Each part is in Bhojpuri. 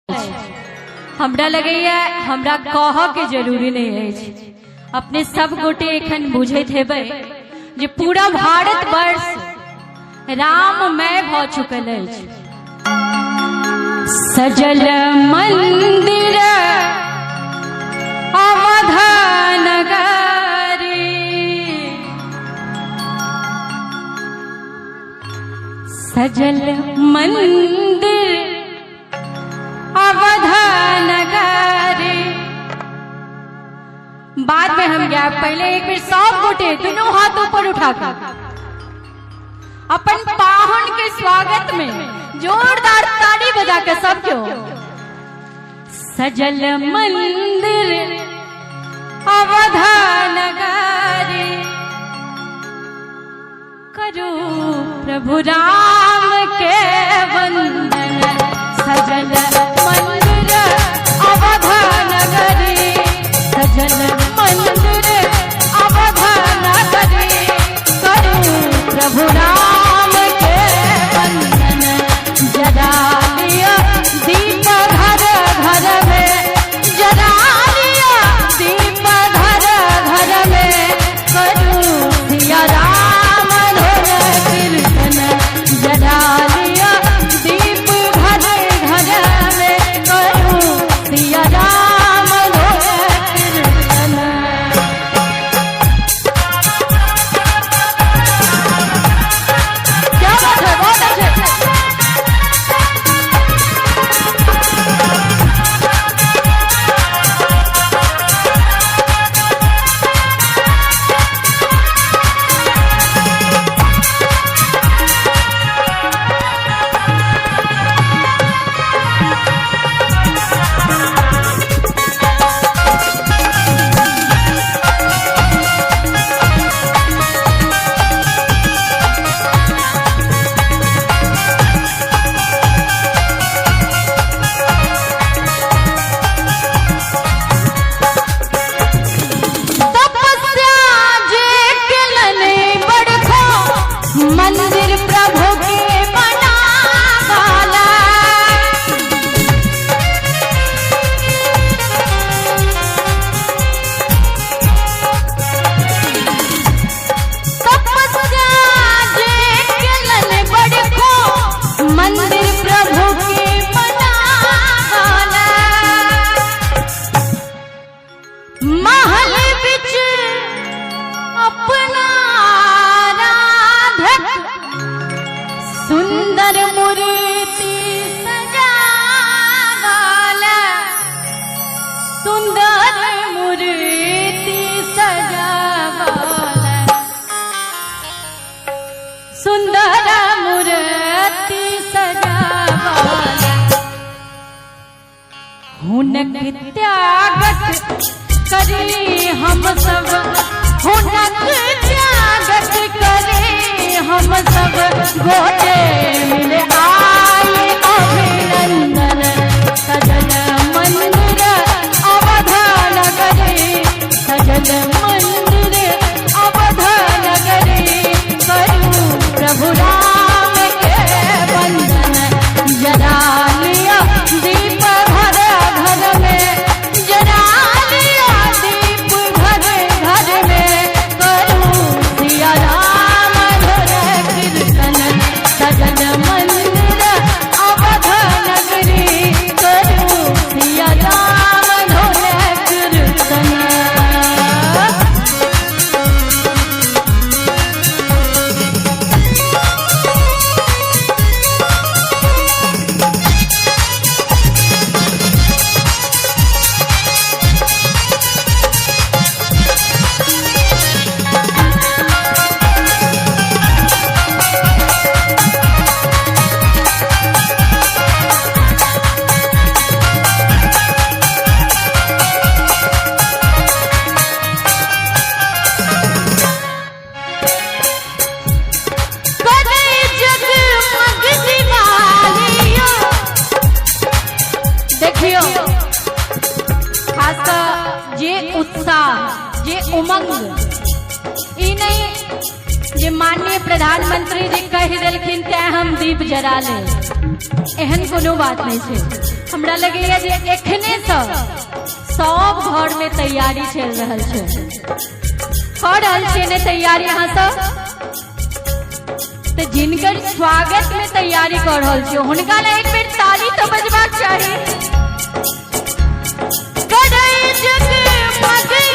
हमरा लगैया हमरा कह के जरूरी नहीं है। अपने सब गोटे एखन बुझैत हेबै जे पूरा भारत वर्ष राममय भ चुकल अछि। सजल मंदिर अवध नगरी, सजल मंदिर अवध नगरी। बाद में हम गया, पहले एक बार सब गोटे दोनों हाथ ऊपर उठाकर अपन पाहुन के स्वागत में जोरदार ताली बजा के सब क्यों। सजल मंदिर अवध नगरी, करो प्रभु राम के वंदन। सजल मंदिर अवध नगरी, सजल मंदिर अवध नगरी, करो प्रभु राम के वंदन। जरा लिया दीप घर घर में, जरा लिया दीप घर घर में, करो सिया राम धुन कीर्तन। जरा लिया दीप घर घर में, करो सिया राम धुन कीर्तन। क्या बात है, बहुत अच्छे। मंदिर प्रभु के बना वाला, तपस्या जे केलन बड़को, मंदिर प्रभु के बना वाला। महल बिच अपना सुंदर मूर्ति सजावाला, सुंदर मूर्ति सजावाला, सुंदर मूर्ति सजावाला। हुनक त्यागत करी हम सब, हुनक त्यागत करी हम सब, गोटे मिले आए अभिनंदन। सजल मंदिर अवध नगरी, सजल मंदिर अवध नगरी, करो प्रभु राम के वंदन। जरा लिया दीप घर घर में, जरा लिया दीप घर घर में, करो सिया राम धुन कीर्तन। सजल मंदिर अवध नगरी, करो सिया राम धुन कीर्तन। देखियो, खासकर जे उत्साह, जे उमंग, ई नहीं जे माननीय प्रधानमंत्री जी कह दिलखिन ते हम दीप जरा ले, एहन कोनो बात नहीं है। हमरा लगेगा जे एखने सब घर में तैयारी चल रहा है, कर रहल छे ने तैयारी यहाँ सब। तो जिनकर स्वागत में तैयारी कर रहल छे हुनका ला एक बेर ताली तो बजबाक चाही। करे जगमग अयोध्या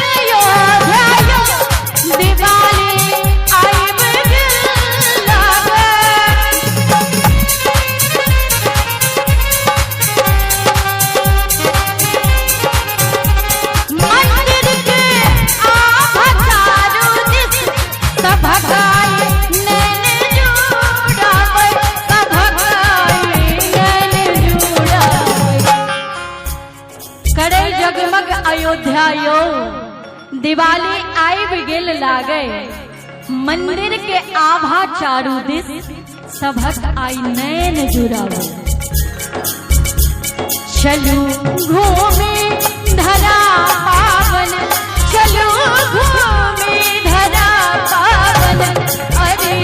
दिवाली आइब लागे, मंदिर के आभा चारू दिस सभकाई नैन जुड़ावे, सभकाई नैन जुड़ावे। करे जगमग अयोध्या यो दिवाली आइब गेल लागे, मंदिर के आभा चारू दिस सभक आई नैन जुड़ावे। चलू घूमे धरा पावन, चलू घूमे धरा पावन, अरे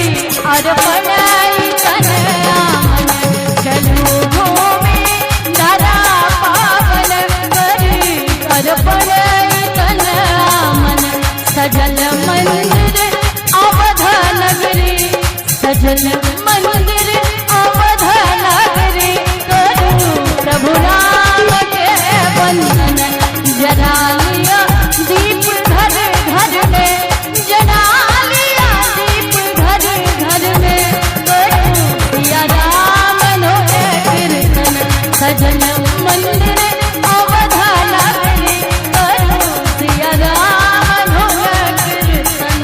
अर्पण तन आमन। चलू घूमे धरा पावन, अरे अर्पण तन आमन। सजल मंदिर अवध नगरी, सजल मंदिर अवध नगरी, करू प्रभु राम के वंदन। जरा लिया दीप घर घर में, जरा लिया दीप घर घर में, करू सिया राम नोए कीर्तन। सजल मंदिर अवध नगरी, करू सिया राम नोए कीर्तन।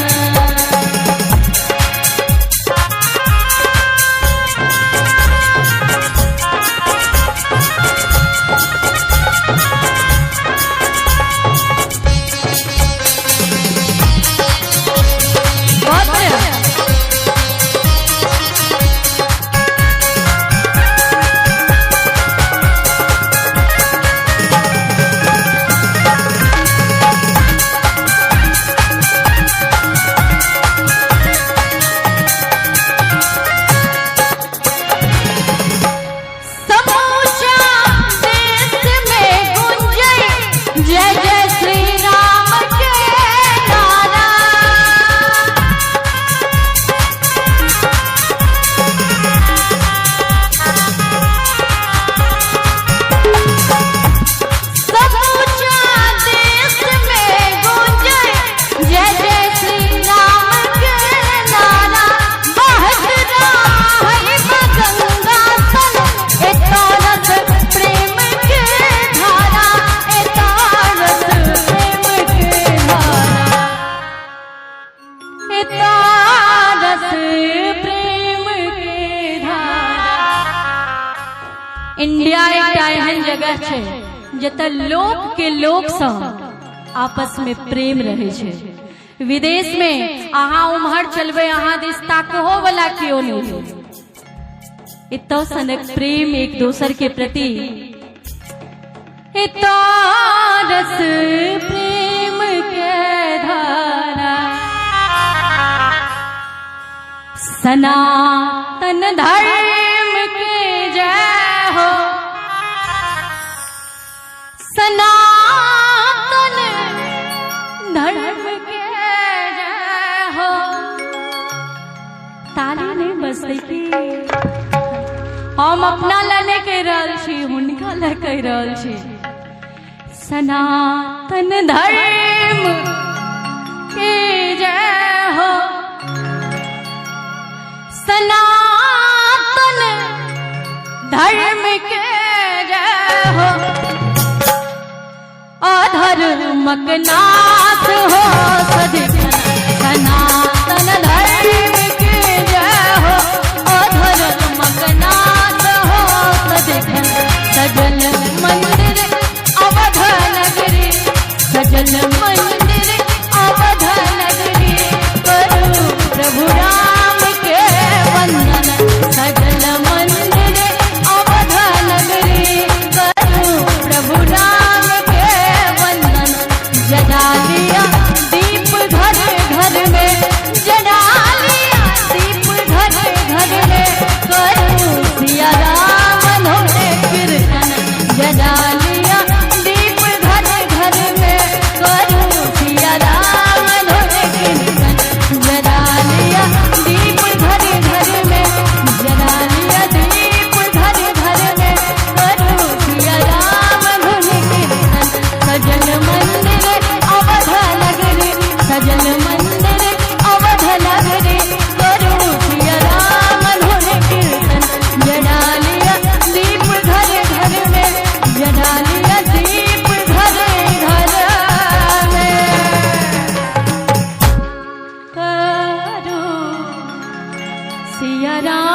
जय जय श्री राम के नारा, समूचा देश में गूंजे जय जय श्री राम के नारा। बहत रहे गंगा सन, एता रस प्रेम के धारा, एता रस प्रेम के धारा, एता रस प्रेम के धारा। इंडिया एक एहन जगह छे जत लोक के लोक सब आपस में प्रेम रहे छे। विदेश में अहाँ उम्हर चलबे अहाँ दिस ताकहो वाला क्यों नहीं, इतो सनक प्रेम एक दोसर के प्रति, इतो रस प्रेम के धारा। सनातन धर्म के जय हो, सनातन धर्म के जय हो। ताली नहीं बजते की हम अपना लाने कह रहल छी, हुनका ला कह रहल छी। सनातन धर्म के जय हो, सनातन धर्म के जय हो। अधर्मक नाश हो सदिखन, सनातन धर्म के जय हो। अधर्मक नाश हो सदिखन, सजल मंदिर अवध नगरी, सजल मंदिर अवध नगरी, करू प्रभु राम के वंदन। सजल मंदिर अवध नगरी, करू प्रभु राम के वंदन। जदा मैया राम